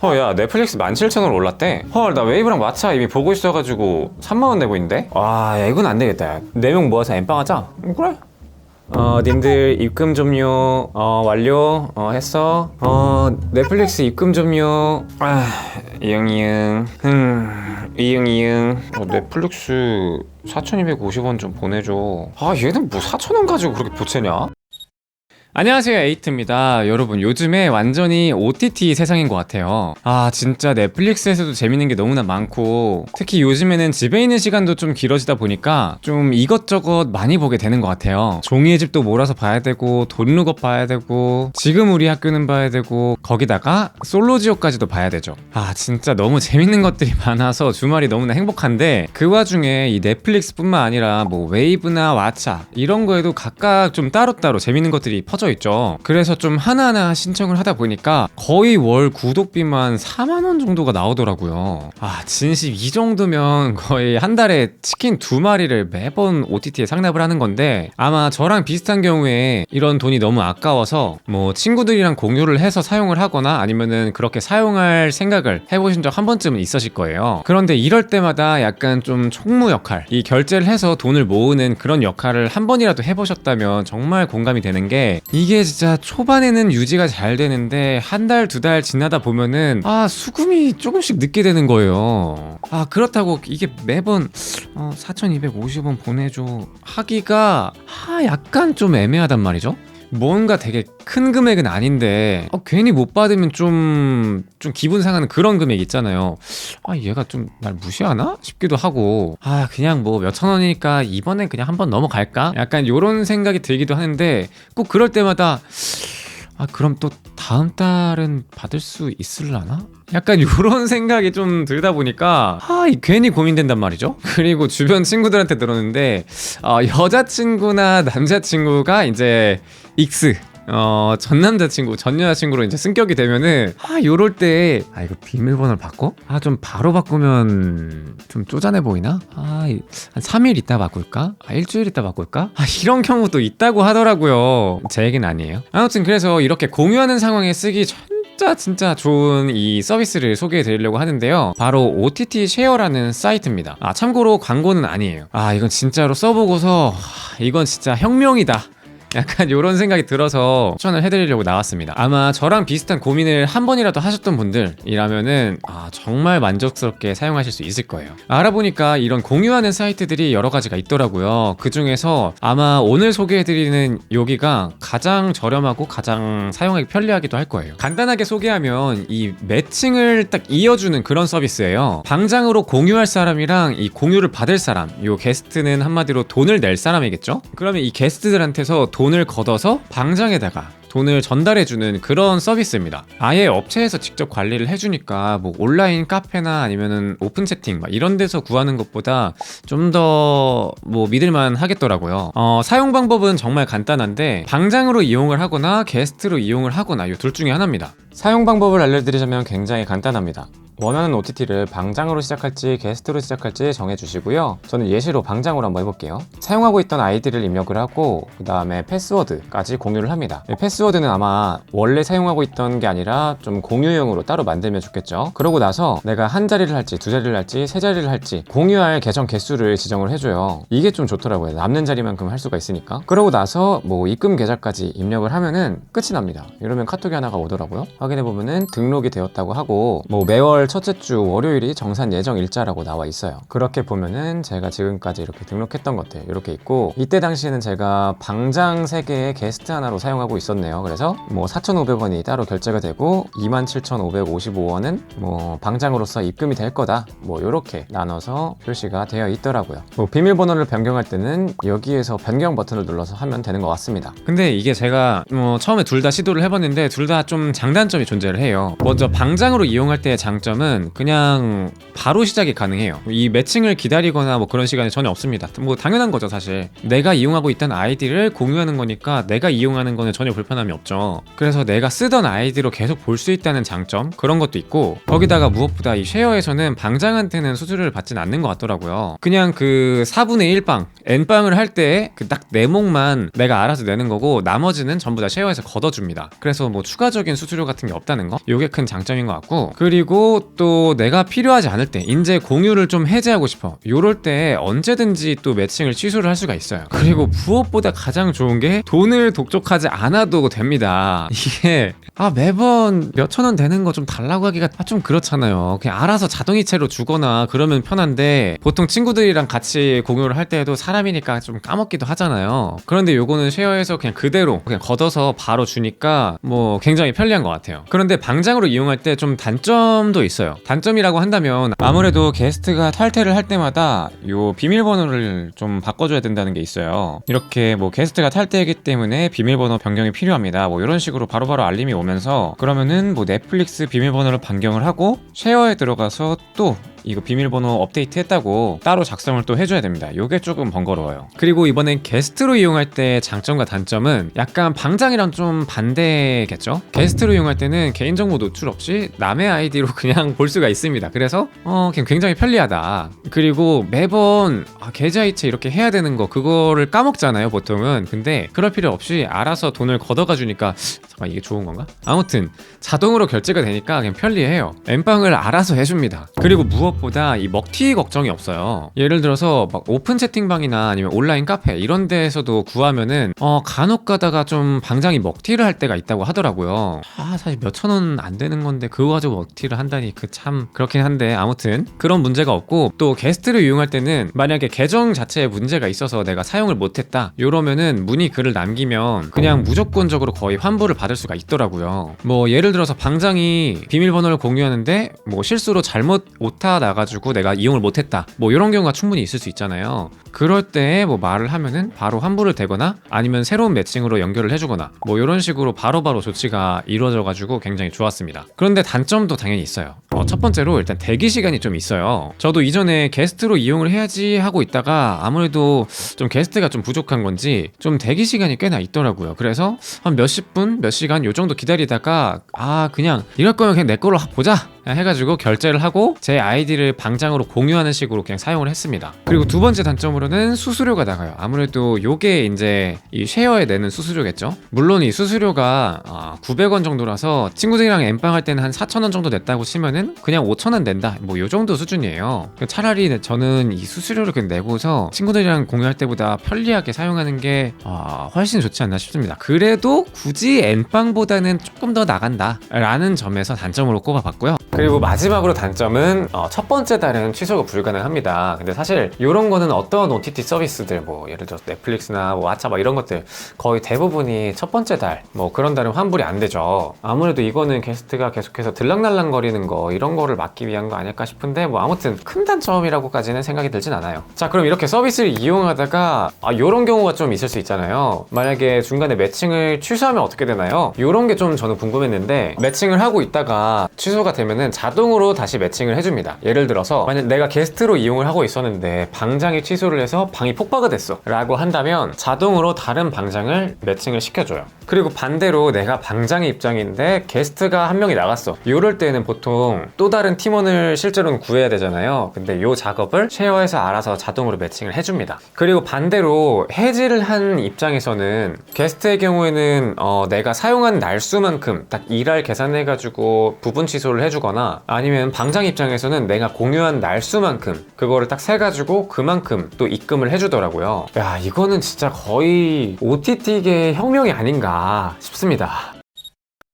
야, 넷플릭스 17,000원 올랐대. 헐, 나 웨이브랑 왓챠 이미 보고 있어가지고 3만원 내고 있는데? 와, 야, 이건 안 되겠다. 야. 4명 모아서 엠빵 하자. 그래? 님들 입금 좀요. 완료. 했어. 넷플릭스 입금 좀요. 이응. 넷플릭스 4,250원 좀 보내줘. 얘는 뭐 4,000원 가지고 그렇게 보채냐? 안녕하세요, 에이트입니다. 여러분, 요즘에 완전히 OTT 세상인 것 같아요. 진짜 넷플릭스에서도 재밌는 게 너무나 많고, 특히 요즘에는 집에 있는 시간도 좀 길어지다 보니까 좀 이것저것 많이 보게 되는 것 같아요. 종이의 집도 몰아서 봐야 되고, 돈룩업 봐야 되고, 지금 우리 학교는 봐야 되고, 거기다가 솔로지옥까지도 봐야 되죠. 진짜 너무 재밌는 것들이 많아서 주말이 너무나 행복한데, 그 와중에 이 넷플릭스뿐만 아니라 뭐 웨이브나 왓챠 이런 거에도 각각 좀 따로따로 재밌는 것들이 퍼져 있죠. 그래서 좀 하나하나 신청을 하다 보니까 거의 월 구독비만 4만원 정도가 나오더라고요. 진심 이 정도면 거의 한 달에 치킨 2마리를 매번 OTT에 상납을 하는 건데, 아마 저랑 비슷한 경우에 이런 돈이 너무 아까워서 뭐 친구들이랑 공유를 해서 사용을 하거나 아니면은 그렇게 사용할 생각을 해보신 적 한 번쯤은 있으실 거예요. 그런데 이럴 때마다 약간 좀 총무 역할, 이 결제를 해서 돈을 모으는 그런 역할을 한 번이라도 해보셨다면 정말 공감이 되는 게, 이게 진짜 초반에는 유지가 잘 되는데 한 달, 2달 지나다 보면은 수금이 조금씩 늦게 되는 거예요. 그렇다고 이게 매번 4,250원 보내줘 하기가 약간 좀 애매하단 말이죠. 뭔가 되게 큰 금액은 아닌데 괜히 못 받으면 좀 기분 상하는 그런 금액 있잖아요. 얘가 좀 날 무시하나 싶기도 하고, 그냥 뭐 몇천 원이니까 이번엔 그냥 한번 넘어갈까? 약간 요런 생각이 들기도 하는데, 꼭 그럴 때마다 그럼 또 다음 달은 받을 수 있을라나? 약간 요런 생각이 좀 들다 보니까 괜히 고민된단 말이죠. 그리고 주변 친구들한테 들었는데 여자친구나 남자친구가 이제 익스 전 남자친구, 전 여자친구로 이제 승격이 되면은 요럴 때 이거 비밀번호를 바꿔? 좀 바로 바꾸면 좀 쪼잔해 보이나? 한 3일 있다 바꿀까? 일주일 있다 바꿀까? 이런 경우도 있다고 하더라고요. 제 얘기는 아니에요. 아무튼 그래서 이렇게 공유하는 상황에 쓰기 진짜 좋은 이 서비스를 소개해 드리려고 하는데요. 바로 OTT 쉐어라는 사이트입니다. 참고로 광고는 아니에요. 이건 진짜로 써보고서 이건 진짜 혁명이다, 약간 이런 생각이 들어서 추천을 해드리려고 나왔습니다. 아마 저랑 비슷한 고민을 한 번이라도 하셨던 분들이라면은 정말 만족스럽게 사용하실 수 있을 거예요. 알아보니까 이런 공유하는 사이트들이 여러 가지가 있더라고요. 그 중에서 아마 오늘 소개해드리는 여기가 가장 저렴하고 가장 사용하기 편리하기도 할 거예요. 간단하게 소개하면 이 매칭을 딱 이어주는 그런 서비스예요. 방장으로 공유할 사람이랑 이 공유를 받을 사람, 요 게스트는 한마디로 돈을 낼 사람이겠죠? 그러면 이 게스트들한테서 돈을 걷어서 방장에다가 돈을 전달해주는 그런 서비스입니다. 아예 업체에서 직접 관리를 해주니까 뭐 온라인 카페나 아니면은 오픈 채팅 이런 데서 구하는 것보다 좀 더 뭐 믿을만 하겠더라고요. 사용 방법은 정말 간단한데, 방장으로 이용을 하거나 게스트로 이용을 하거나 이 둘 중에 하나입니다. 사용 방법을 알려드리자면 굉장히 간단합니다. 원하는 OTT를 방장으로 시작할지 게스트로 시작할지 정해주시고요. 저는 예시로 방장으로 한번 해볼게요. 사용하고 있던 아이디를 입력을 하고 그 다음에 패스워드까지 공유를 합니다. 패스워드는 아마 원래 사용하고 있던 게 아니라 좀 공유용으로 따로 만들면 좋겠죠. 그러고 나서 내가 한 자리를 할지 두 자리를 할지 세 자리를 할지 공유할 계정 개수를 지정을 해줘요. 이게 좀 좋더라고요. 남는 자리만큼 할 수가 있으니까. 그러고 나서 뭐 입금 계좌까지 입력을 하면은 끝이 납니다. 이러면 카톡이 하나가 오더라고요. 확인해보면은 등록이 되었다고 하고, 뭐 매월 첫째 주 월요일이 정산 예정 일자라고 나와 있어요. 그렇게 보면은 제가 지금까지 이렇게 등록했던 것들 이렇게 있고, 이때 당시에는 제가 방장 3개에 게스트 하나로 사용하고 있었네요. 그래서 뭐 4,500원이 따로 결제가 되고 27,555원은 뭐 방장으로서 입금이 될 거다, 뭐 이렇게 나눠서 표시가 되어 있더라고요. 뭐 비밀번호를 변경할 때는 여기에서 변경 버튼을 눌러서 하면 되는 것 같습니다. 근데 이게 제가 처음에 둘 다 시도를 해봤는데 둘 다 좀 장단점이 존재를 해요. 먼저 방장으로 이용할 때의 장점, 장점은 그냥 바로 시작이 가능해요. 이 매칭을 기다리거나 뭐 그런 시간이 전혀 없습니다. 뭐 당연한 거죠 사실. 내가 이용하고 있던 아이디를 공유하는 거니까 내가 이용하는 거는 전혀 불편함이 없죠. 그래서 내가 쓰던 아이디로 계속 볼 수 있다는 장점, 그런 것도 있고, 거기다가 무엇보다 이 쉐어에서는 방장한테는 수수료를 받진 않는 것 같더라고요. 그냥 그 4분의 1방 N방을 할 때 그 딱 내목만 내가 알아서 내는 거고 나머지는 전부 다 쉐어에서 걷어줍니다. 그래서 뭐 추가적인 수수료 같은 게 없다는 거, 요게 큰 장점인 것 같고, 그리고 또 내가 필요하지 않을 때 이제 공유를 좀 해제하고 싶어, 요럴 때 언제든지 또 매칭을 취소를 할 수가 있어요. 그리고 무엇보다 가장 좋은 게 돈을 독촉하지 않아도 됩니다. 이게 매번 몇천 원 되는 거 좀 달라고 하기가 좀 그렇잖아요. 그냥 알아서 자동이체로 주거나 그러면 편한데, 보통 친구들이랑 같이 공유를 할 때에도 사람이니까 좀 까먹기도 하잖아요. 그런데 요거는 쉐어에서 그냥 그대로 그냥 걷어서 바로 주니까 뭐 굉장히 편리한 것 같아요. 그런데 방장으로 이용할 때 좀 단점도 있어요. 단점이라고 한다면 아무래도 게스트가 탈퇴를 할 때마다 요 비밀번호를 좀 바꿔줘야 된다는 게 있어요. 이렇게 뭐 게스트가 탈퇴이기 때문에 비밀번호 변경이 필요합니다, 뭐 이런 식으로 바로바로 알림이 오면서, 그러면은 뭐 넷플릭스 비밀번호를 변경을 하고 쉐어에 들어가서 또 이거 비밀번호 업데이트 했다고 따로 작성을 또 해줘야 됩니다. 요게 조금 번거로워요. 그리고 이번엔 게스트로 이용할 때 장점과 단점은 약간 방장이랑 좀 반대겠죠? 게스트로 이용할 때는 개인정보 노출 없이 남의 아이디로 그냥 볼 수가 있습니다. 그래서 그냥 굉장히 편리하다. 그리고 매번 계좌이체 이렇게 해야 되는 거, 그거를 까먹잖아요 보통은. 근데 그럴 필요 없이 알아서 돈을 걷어가 주니까, 잠깐 이게 좋은 건가? 아무튼 자동으로 결제가 되니까 그냥 편리해요. 엠빵을 알아서 해줍니다. 그리고 무엇보다 이 먹튀 걱정이 없어요. 예를 들어서 막 오픈 채팅방이나 아니면 온라인 카페 이런 데에서도 구하면은 간혹 가다가 좀 방장이 먹튀를 할 때가 있다고 하더라고요. 사실 몇천 원 안 되는 건데 그거 가지고 먹튀를 한다니 그 참 그렇긴 한데, 아무튼 그런 문제가 없고, 또 게스트를 이용할 때는 만약에 계정 자체에 문제가 있어서 내가 사용을 못했다 이러면은 문의 글을 남기면 그냥 무조건적으로 거의 환불을 받을 수가 있더라고요. 뭐 예를 들어서 방장이 비밀번호를 공유하는데 뭐 실수로 잘못 오타 나가지고 내가 이용을 못했다, 뭐 이런 경우가 충분히 있을 수 있잖아요. 그럴 때 뭐 말을 하면은 바로 환불을 되거나 아니면 새로운 매칭으로 연결을 해주거나 뭐 이런 식으로 바로바로 조치가 이루어져가지고 굉장히 좋았습니다. 그런데 단점도 당연히 있어요. 첫 번째로 일단 대기 시간이 좀 있어요. 저도 이전에 게스트로 이용을 해야지 하고 있다가 아무래도 좀 게스트가 좀 부족한 건지 좀 대기 시간이 꽤나 있더라고요. 그래서 한 몇십 분, 몇 시간 요 정도 기다리다가 그냥 이럴 거면 그냥 내 걸로 보자 해가지고 결제를 하고 제 아이디를 방장으로 공유하는 식으로 그냥 사용을 했습니다. 그리고 두 번째 단점으로는 수수료가 나가요. 아무래도 요게 이제 이 쉐어에 내는 수수료겠죠. 물론 이 수수료가 900원 정도라서 친구들이랑 엠빵 할 때는 한 4,000원 정도 냈다고 치면은 그냥 5,000원 낸다, 뭐 요 정도 수준이에요. 차라리 저는 이 수수료를 그냥 내고서 친구들이랑 공유할 때보다 편리하게 사용하는 게 훨씬 좋지 않나 싶습니다. 그래도 굳이 엠빵보다는 조금 더 나간다 라는 점에서 단점으로 꼽아봤고요. 그리고 마지막으로 단점은 첫 번째 달은 취소가 불가능합니다. 근데 사실 이런 거는 어떤 OTT 서비스들, 뭐 예를 들어서 넷플릭스나 뭐 왓챠 이런 것들 거의 대부분이 첫 번째 달 뭐 그런 달은 환불이 안 되죠. 아무래도 이거는 게스트가 계속해서 들락날락 거리는 거, 이런 거를 막기 위한 거 아닐까 싶은데, 뭐 아무튼 큰 단점이라고까지는 생각이 들진 않아요. 자, 그럼 이렇게 서비스를 이용하다가 이런 경우가 좀 있을 수 있잖아요. 만약에 중간에 매칭을 취소하면 어떻게 되나요? 이런 게 좀 저는 궁금했는데, 매칭을 하고 있다가 취소가 되면은 자동으로 다시 매칭을 해줍니다. 예를 들어서 만약 내가 게스트로 이용을 하고 있었는데 방장이 취소를 해서 방이 폭파가 됐어 라고 한다면 자동으로 다른 방장을 매칭을 시켜줘요. 그리고 반대로 내가 방장의 입장인데 게스트가 한 명이 나갔어, 이럴 때는 보통 또 다른 팀원을 실제로는 구해야 되잖아요. 근데 이 작업을 쉐어에서 알아서 자동으로 매칭을 해줍니다. 그리고 반대로 해지를 한 입장에서는 게스트의 경우에는 내가 사용한 날수만큼 딱 일할 계산해가지고 부분 취소를 해주거나, 아니면 방장 입장에서는 내가 공유한 날수만큼 그거를 딱 세가지고 그만큼 또 입금을 해주더라고요. 야, 이거는 진짜 거의 OTT계의 혁명이 아닌가 싶습니다.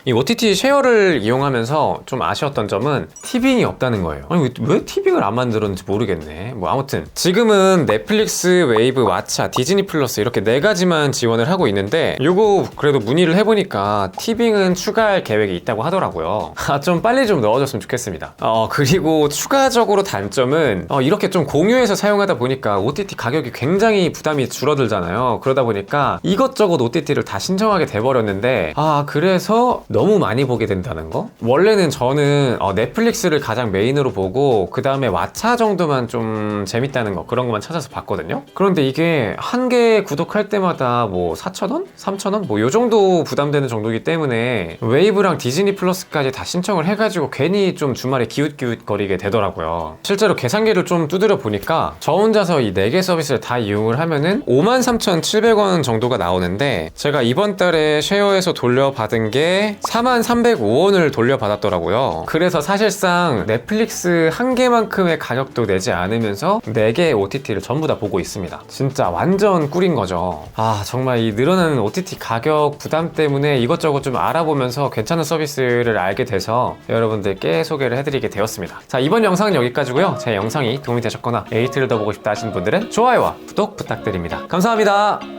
이 OTT 쉐어를 이용하면서 좀 아쉬웠던 점은 티빙이 없다는 거예요. 아니 왜 티빙을 안 만들었는지 모르겠네. 뭐 아무튼 지금은 넷플릭스, 웨이브, 왓챠, 디즈니 플러스 이렇게 4가지만 지원을 하고 있는데, 요거 그래도 문의를 해보니까 티빙은 추가할 계획이 있다고 하더라고요. 좀 빨리 좀 넣어줬으면 좋겠습니다. 그리고 추가적으로 단점은 이렇게 좀 공유해서 사용하다 보니까 OTT 가격이 굉장히 부담이 줄어들잖아요. 그러다 보니까 이것저것 OTT를 다 신청하게 돼버렸는데, 그래서 너무 많이 보게 된다는 거? 원래는 저는 넷플릭스를 가장 메인으로 보고 그 다음에 왓챠 정도만 좀 재밌다는 거 그런 것만 찾아서 봤거든요. 그런데 이게 한 개 구독할 때마다 뭐 4,000원? 3,000원? 뭐 요 정도 부담되는 정도이기 때문에 웨이브랑 디즈니 플러스까지 다 신청을 해가지고 괜히 좀 주말에 기웃기웃거리게 되더라고요. 실제로 계산기를 좀 두드려 보니까 저 혼자서 이 4개 서비스를 다 이용을 하면은 53,700원 정도가 나오는데 제가 이번 달에 쉐어에서 돌려받은 게 43,305원을 돌려받았더라고요. 그래서 사실상 넷플릭스 한 개만큼의 가격도 내지 않으면서 4개의 OTT를 전부 다 보고 있습니다. 진짜 완전 꿀인 거죠. 아, 정말 이 늘어나는 OTT 가격 부담 때문에 이것저것 좀 알아보면서 괜찮은 서비스를 알게 돼서 여러분들께 소개를 해드리게 되었습니다. 자, 이번 영상은 여기까지고요. 제 영상이 도움이 되셨거나 에이트를 더 보고 싶다 하신 분들은 좋아요와 구독 부탁드립니다. 감사합니다.